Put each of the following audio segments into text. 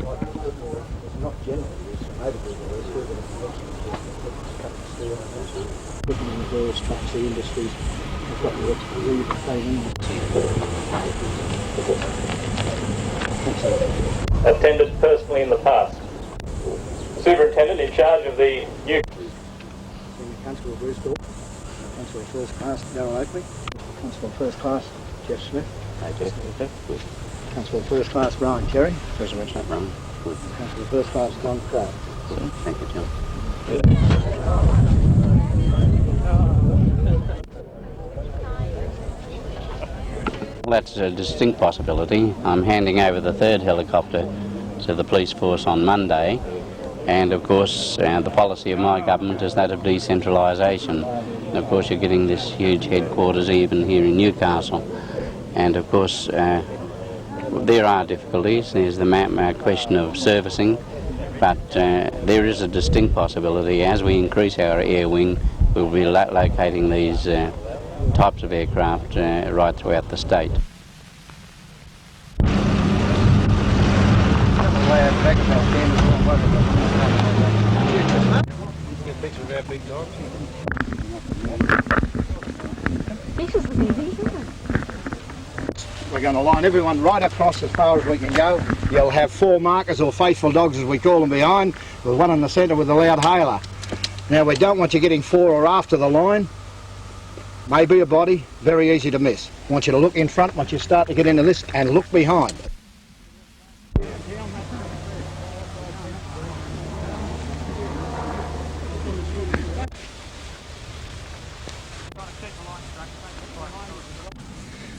Not generally, it's notable looking in the various trucks, the industries, we've got the expertise that came in. Attended personally in the past. Superintendent in charge of the new... Constable Bruce Dorr, Constable First Class Darryl Oakley, Constable First Class Jeff Smith, Constable First Class Brian Terry, Constable First Class John Crow. Thank you, John. Well, that's a distinct possibility. I'm handing over the third helicopter to the police force on Monday, and of course the policy of my government is that of decentralisation. And of course you're getting this huge headquarters even here in Newcastle, and of course there are difficulties. There's the question of servicing, but there is a distinct possibility as we increase our air wing we'll be locating these types of aircraft right throughout the state. We're going to line everyone right across as far as we can go. You'll have 4 markers, or faithful dogs as we call them, behind, with one in the centre with a loud hailer. Now we don't want you getting 4 or after the line. Maybe a body, very easy to miss. I want you to look in front once you start to get into this, and look behind.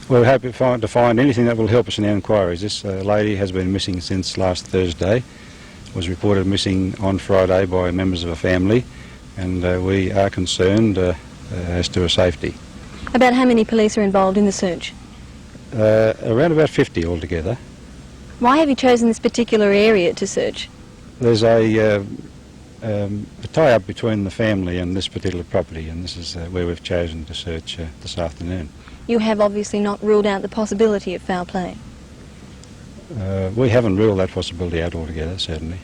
We're happy to find anything that will help us in our inquiries. This lady has been missing since last Thursday, was reported missing on Friday by members of a family, and we are concerned as to her safety. About how many police are involved in the search? Around about 50 altogether. Why have you chosen this particular area to search? There's a tie-up between the family and this particular property, and this is where we've chosen to search this afternoon. You have obviously not ruled out the possibility of foul play. We haven't ruled that possibility out altogether, certainly.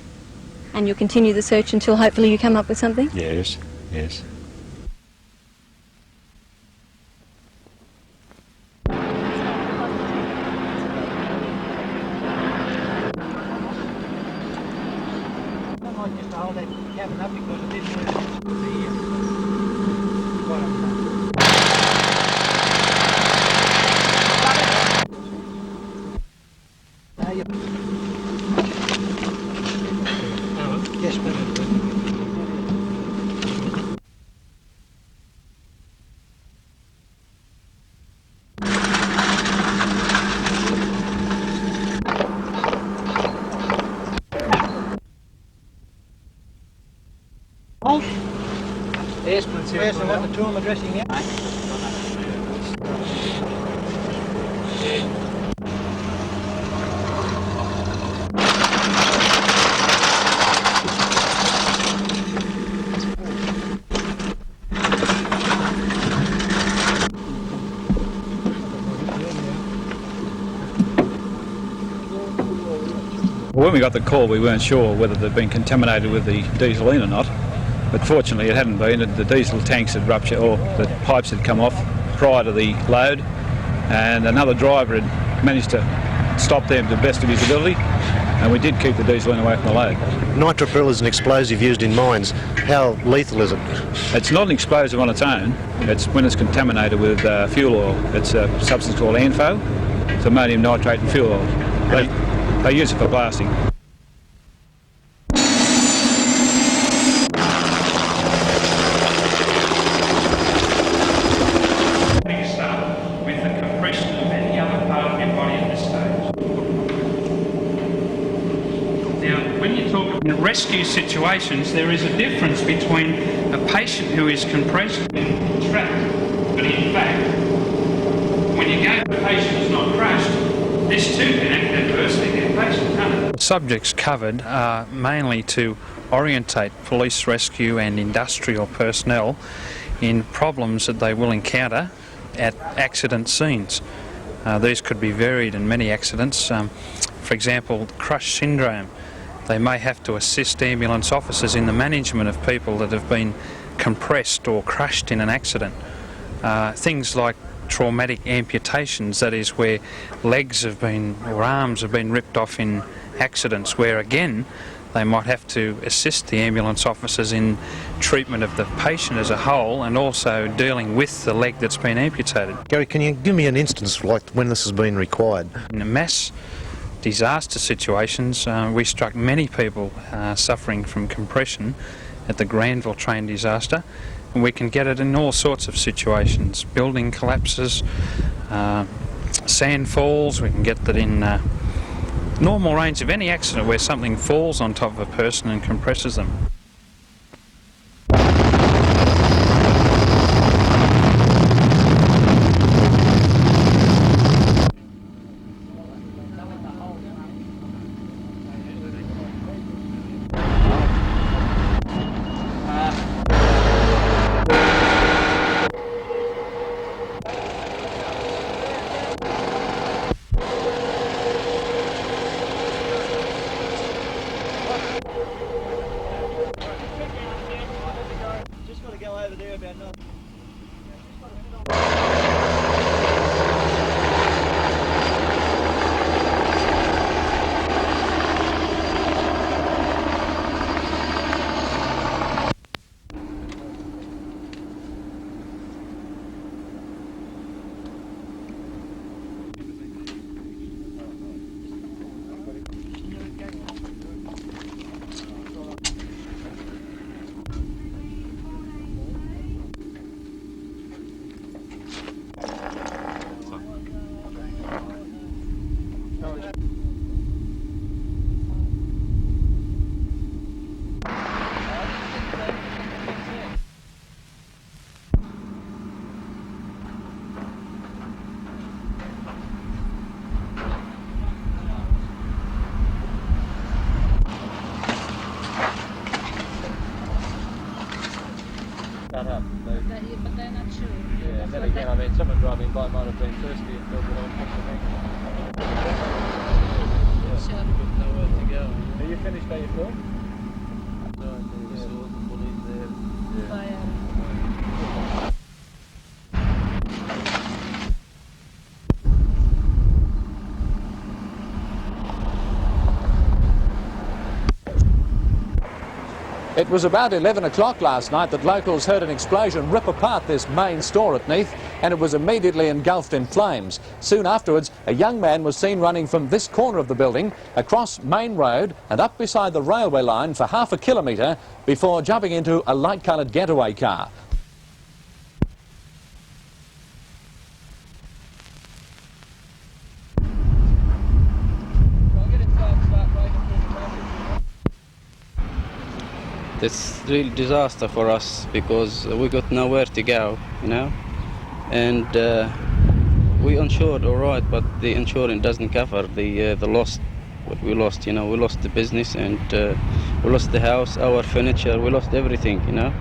And you'll continue the search until hopefully you come up with something? Yes, yes. Where's the one, the two I'm addressing now? Well, when we got the call, we weren't sure whether they'd been contaminated with the dieseline or not, but fortunately it hadn't been. The diesel tanks had ruptured, or the pipes had come off prior to the load, and another driver had managed to stop them to the best of his ability, and we did keep the dieseline away from the load. Nitropyr is an explosive used in mines. How lethal is it? It's not an explosive on its own. It's when it's contaminated with fuel oil. It's a substance called ANFO. It's ammonium nitrate and fuel oil. They use it for blasting. Start with the compression of any other part of your body at this stage. Now, when you talk about rescue situations, there is a difference between a patient who is compressed and trapped. But in fact, when you go to a patient who's not crushed, this too can act adversely to the patient, can't it? The subjects covered are mainly to orientate police, rescue and industrial personnel in problems that they will encounter at accident scenes. These could be varied in many accidents. For example, crush syndrome. They may have to assist ambulance officers in the management of people that have been compressed or crushed in an accident. Things like traumatic amputations, that is where legs have been or arms have been ripped off in accidents, where again they might have to assist the ambulance officers in treatment of the patient as a whole and also dealing with the leg that's been amputated. Gary, can you give me an instance like when this has been required? In mass disaster situations, we struck many people suffering from compression at the Granville train disaster, and we can get it in all sorts of situations. Building collapses, sand falls, we can get that in normal range of any accident where something falls on top of a person and compresses them. But they're not sure. Yeah, and then again, I mean, someone driving by might have been thirsty and thought, well, I'll put the next. Sure. Nowhere to go. Are you finished by your film? No, I saw the police there. Fire. It was about 11 o'clock last night that locals heard an explosion rip apart this main store at Neath, and it was immediately engulfed in flames. Soon afterwards, a young man was seen running from this corner of the building across Main Road and up beside the railway line for half a kilometre before jumping into a light-coloured getaway car. It's real disaster for us because we got nowhere to go, you know, and we insured all right, but the insurance doesn't cover the loss. What we lost, you know, we lost the business and we lost the house, our furniture, we lost everything, you know.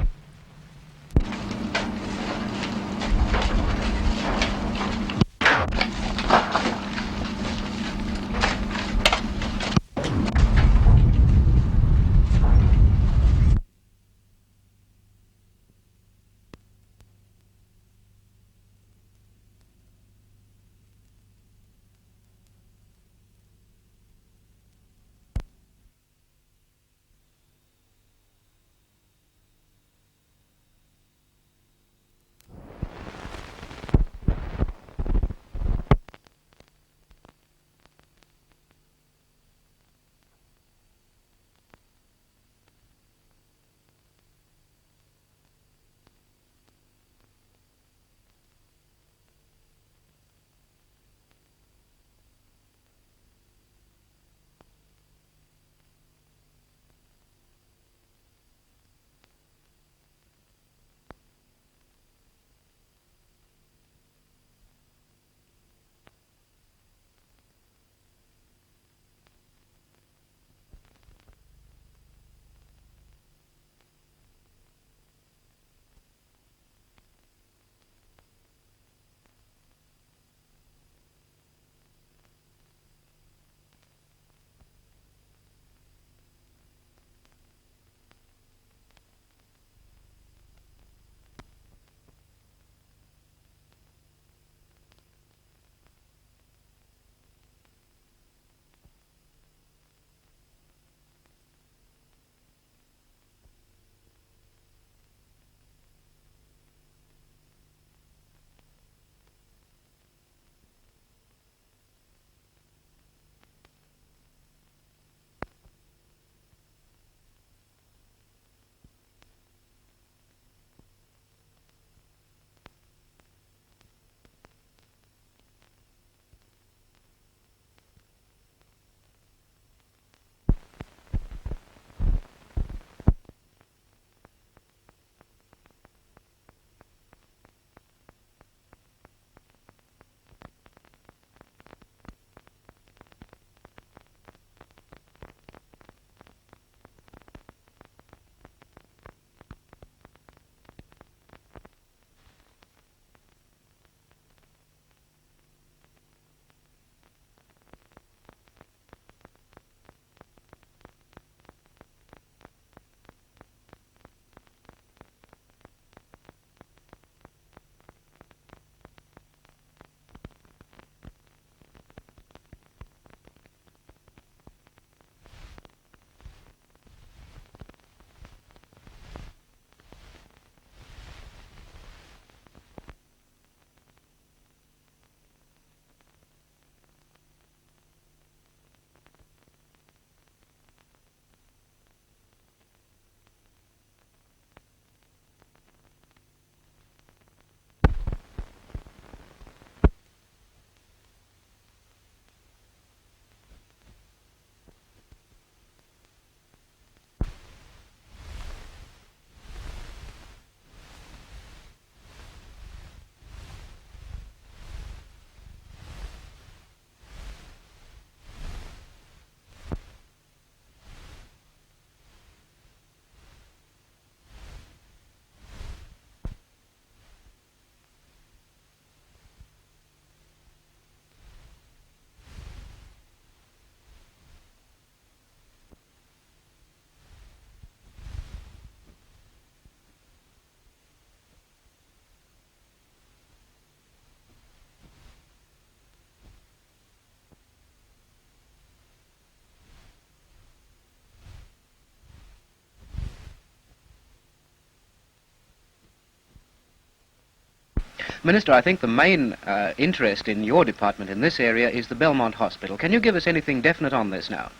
Minister, I think the main interest in your department in this area is the Belmont Hospital. Can you give us anything definite on this now?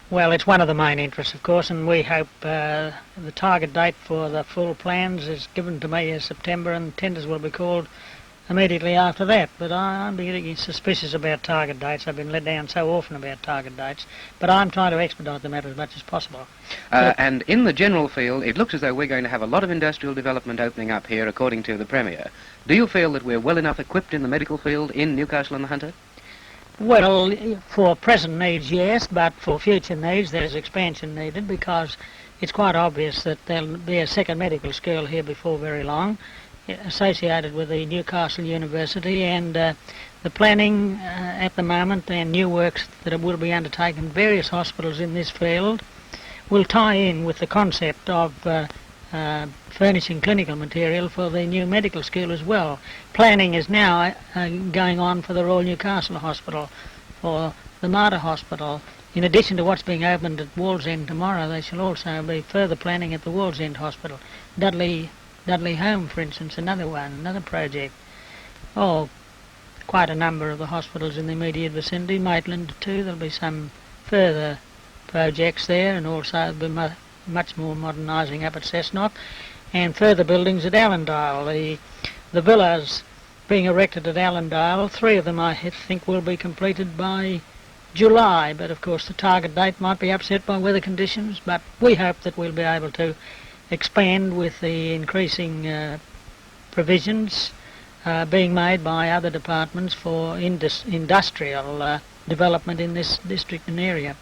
Well, it's one of the main interests, of course, and we hope the target date for the full plans is given to me as September, and tenders will be called immediately after that. But I'm beginning suspicious about target dates. I've been let down so often about target dates, but I'm trying to expedite the matter as much as possible. And in the general field, it looks as though we're going to have a lot of industrial development opening up here, according to the Premier. Do you feel that we're well enough equipped in the medical field in Newcastle and the Hunter? Well, for present needs, yes, but for future needs there is expansion needed, because it's quite obvious that there'll be a second medical school here before very long, associated with the Newcastle University, and the planning at the moment and new works that will be undertaken in various hospitals in this field will tie in with the concept of furnishing clinical material for the new medical school as well. Planning is now going on for the Royal Newcastle Hospital, for the Mater Hospital. In addition to what's being opened at Wallsend tomorrow, there shall also be further planning at the Wallsend Hospital. Dudley Home, for instance, another one, another project. Oh, quite a number of the hospitals in the immediate vicinity. Maitland too, there'll be some further projects there, and also there'll be much more modernising up at Cessnock, and further buildings at Allendale. The villas being erected at Allendale, 3 of them I think will be completed by July, but of course the target date might be upset by weather conditions, but we hope that we'll be able to expand with the increasing provisions being made by other departments for industrial development in this district and area.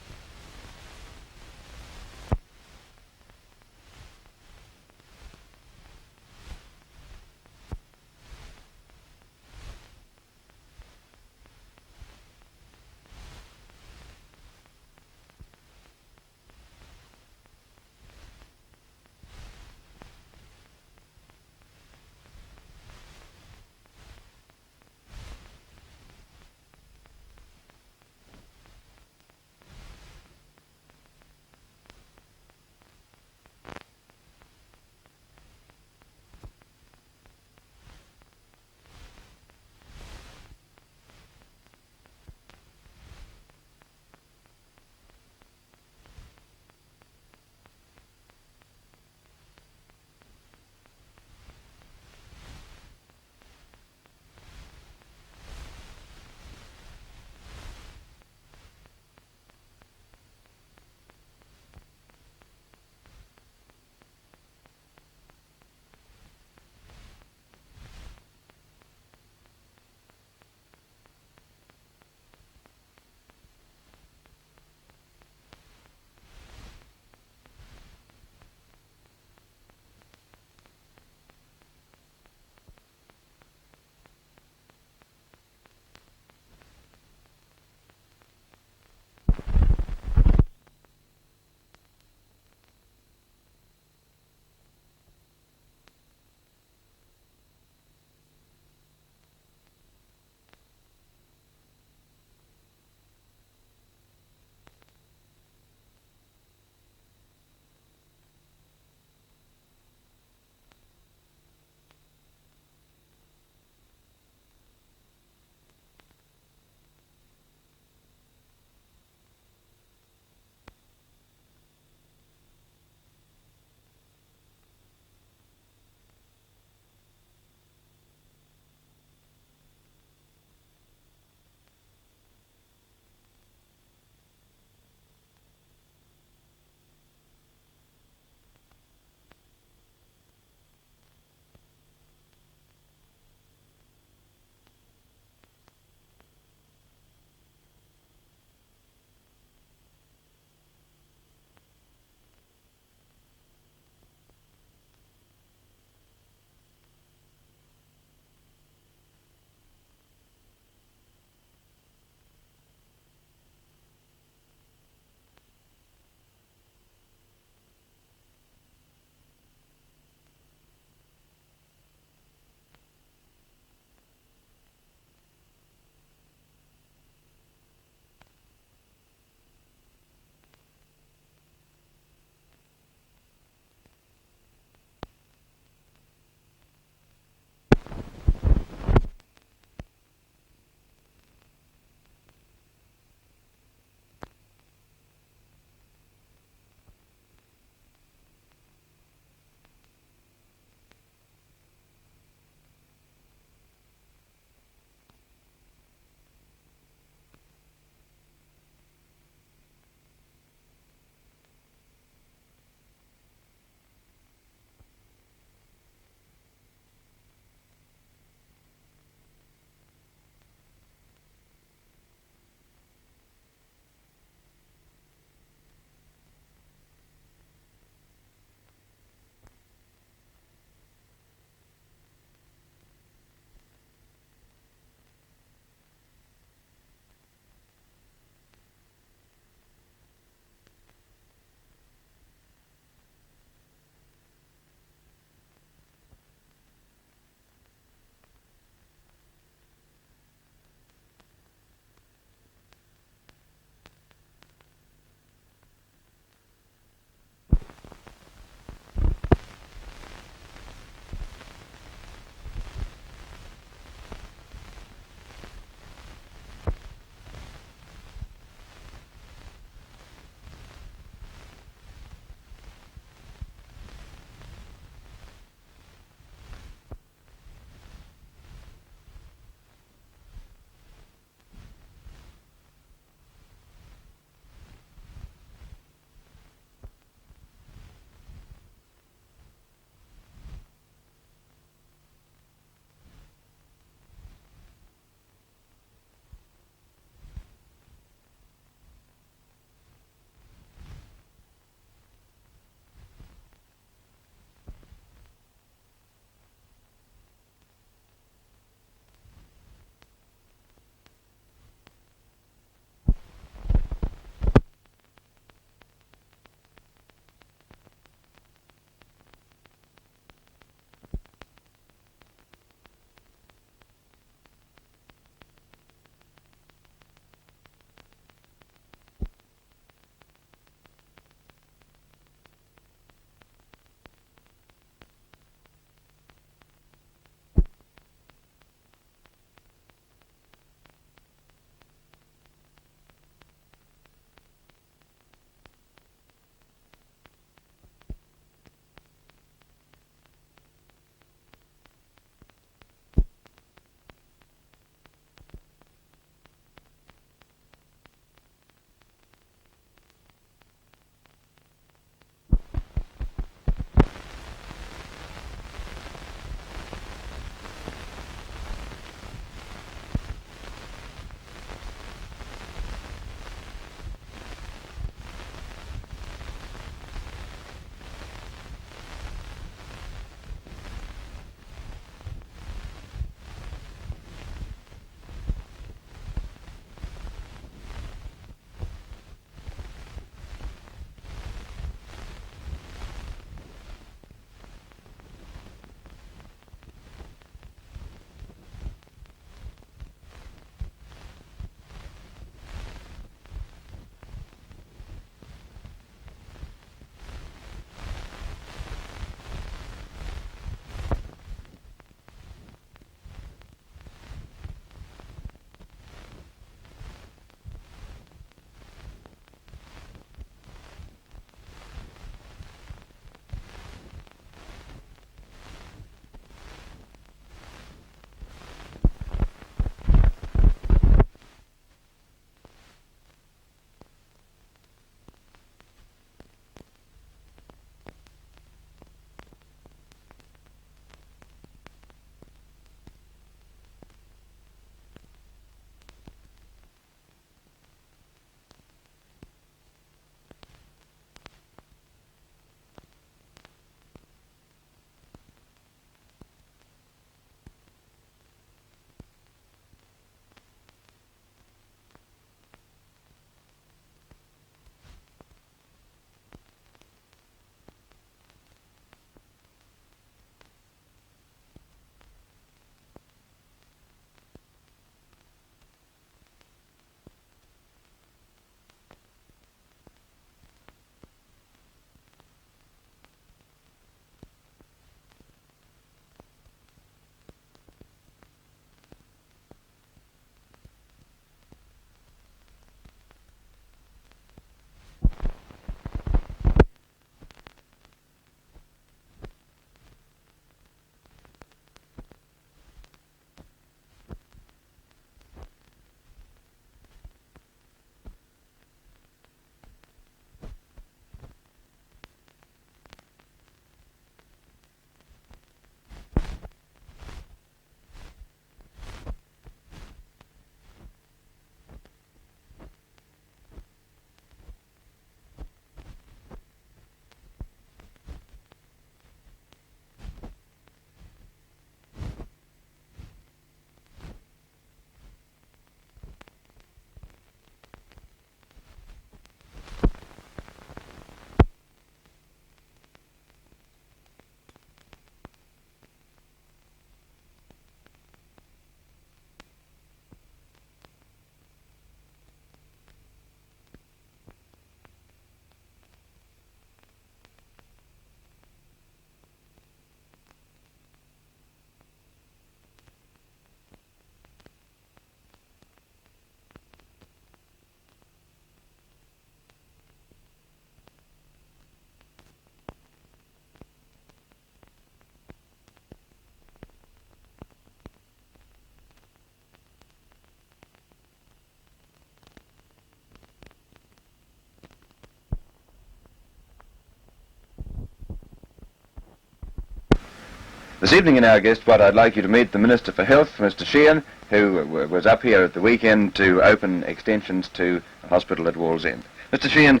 This evening in our guest spot, I'd like you to meet the Minister for Health, Mr. Sheehan, who was up here at the weekend to open extensions to a hospital at Wallsend. Mr. Sheehan,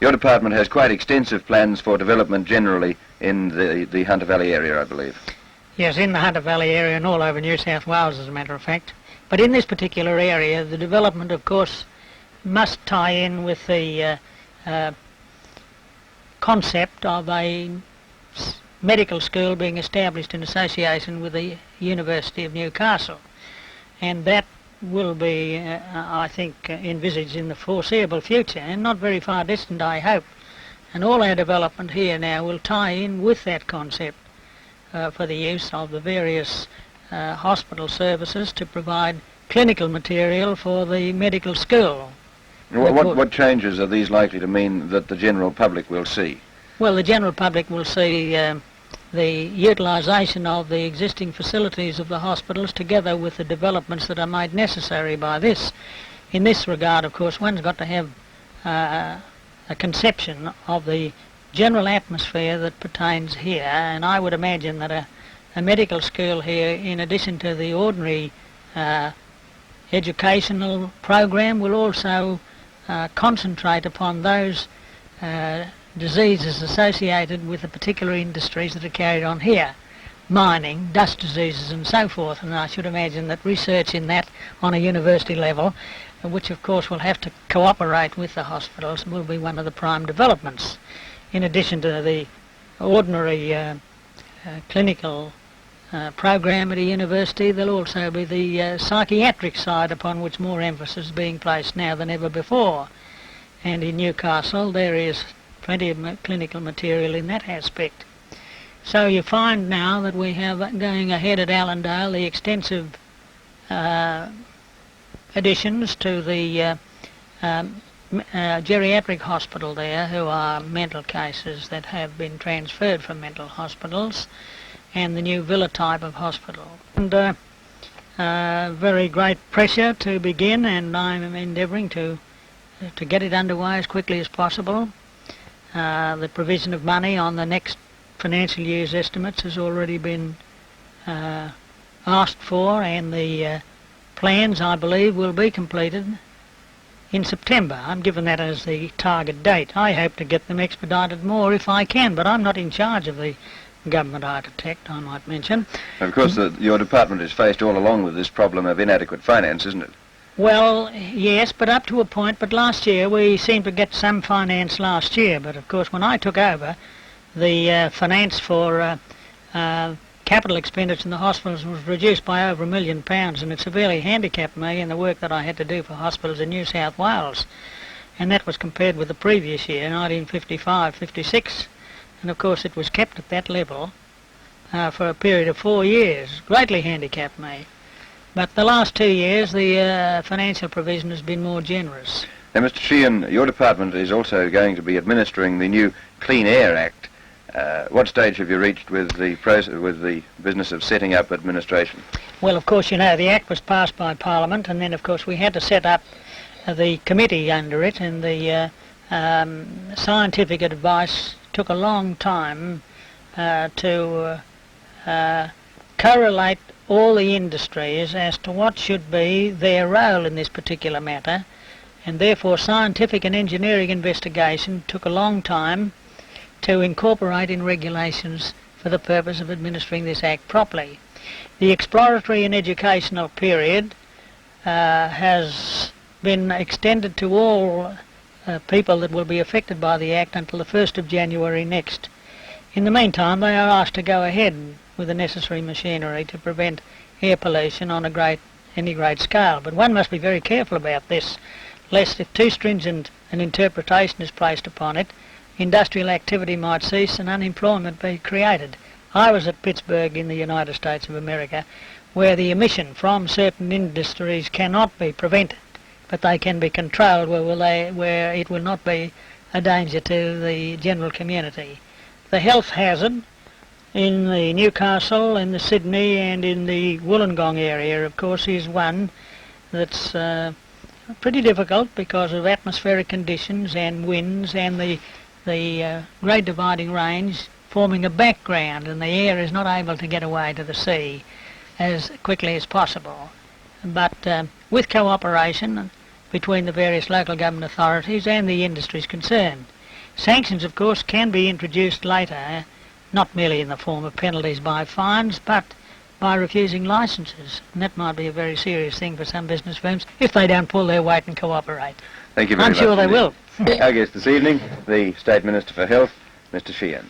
your department has quite extensive plans for development generally in the Hunter Valley area, I believe. Yes, in the Hunter Valley area and all over New South Wales, as a matter of fact. But in this particular area, the development, of course, must tie in with the concept of a medical school being established in association with the University of Newcastle. And that will be, I think, envisaged in the foreseeable future, and not very far distant, I hope. And all our development here now will tie in with that concept for the use of the various hospital services to provide clinical material for the medical school. What changes are these likely to mean that the general public will see? Well, the general public will see the utilisation of the existing facilities of the hospitals together with the developments that are made necessary by this. In this regard, of course, one's got to have a conception of the general atmosphere that pertains here, and I would imagine that a medical school here, in addition to the ordinary educational program, will also concentrate upon those diseases associated with the particular industries that are carried on here, mining, dust diseases and so forth, and I should imagine that research in that on a university level, which of course will have to cooperate with the hospitals, will be one of the prime developments. In addition to the ordinary clinical program at a university, there'll also be the psychiatric side upon which more emphasis is being placed now than ever before. And in Newcastle there is plenty of clinical material in that aspect. So you find now that we have going ahead at Allendale the extensive additions to the geriatric hospital there, who are mental cases that have been transferred from mental hospitals, and the new villa type of hospital. And very great pressure to begin, and I'm endeavouring to get it underway as quickly as possible. The provision of money on the next financial year's estimates has already been asked for, and the plans, I believe, will be completed in September. I'm given that as the target date. I hope to get them expedited more if I can, but I'm not in charge of the government architect, I might mention. Of course, your department is faced all along with this problem of inadequate finance, isn't it? Well, yes, but up to a point. But last year we seemed to get some finance last year. But of course, when I took over, the finance for capital expenditure in the hospitals was reduced by over £1 million, and it severely handicapped me in the work that I had to do for hospitals in New South Wales. And that was compared with the previous year, 1955-56. And of course, it was kept at that level for a period of 4 years. Greatly handicapped me. But the last 2 years, the financial provision has been more generous. Now, Mr. Sheehan, your department is also going to be administering the new Clean Air Act. What stage have you reached with the business of setting up administration? Well, of course, you know, the Act was passed by Parliament, and then, of course, we had to set up the committee under it, and the scientific advice took a long time to correlate all the industries as to what should be their role in this particular matter, and therefore scientific and engineering investigation took a long time to incorporate in regulations for the purpose of administering this Act properly. The exploratory and educational period has been extended to all people that will be affected by the Act until the 1st of January next. In the meantime, they are asked to go ahead with the necessary machinery to prevent air pollution on any great scale. But one must be very careful about this, lest if too stringent an interpretation is placed upon it, industrial activity might cease and unemployment be created. I was at Pittsburgh in the United States of America, where the emission from certain industries cannot be prevented, but they can be controlled where it will not be a danger to the general community. The health hazard in the Newcastle, in the Sydney and in the Wollongong area, of course, is one that's pretty difficult because of atmospheric conditions and winds and the Great Dividing Range forming a background, and the air is not able to get away to the sea as quickly as possible. But with cooperation between the various local government authorities and the industries concerned. Sanctions, of course, can be introduced later, not merely in the form of penalties by fines, but by refusing licences. And that might be a very serious thing for some business firms if they don't pull their weight and cooperate. Thank you very much. I'm sure they will. Our guest this evening, the State Minister for Health, Mr. Sheehan.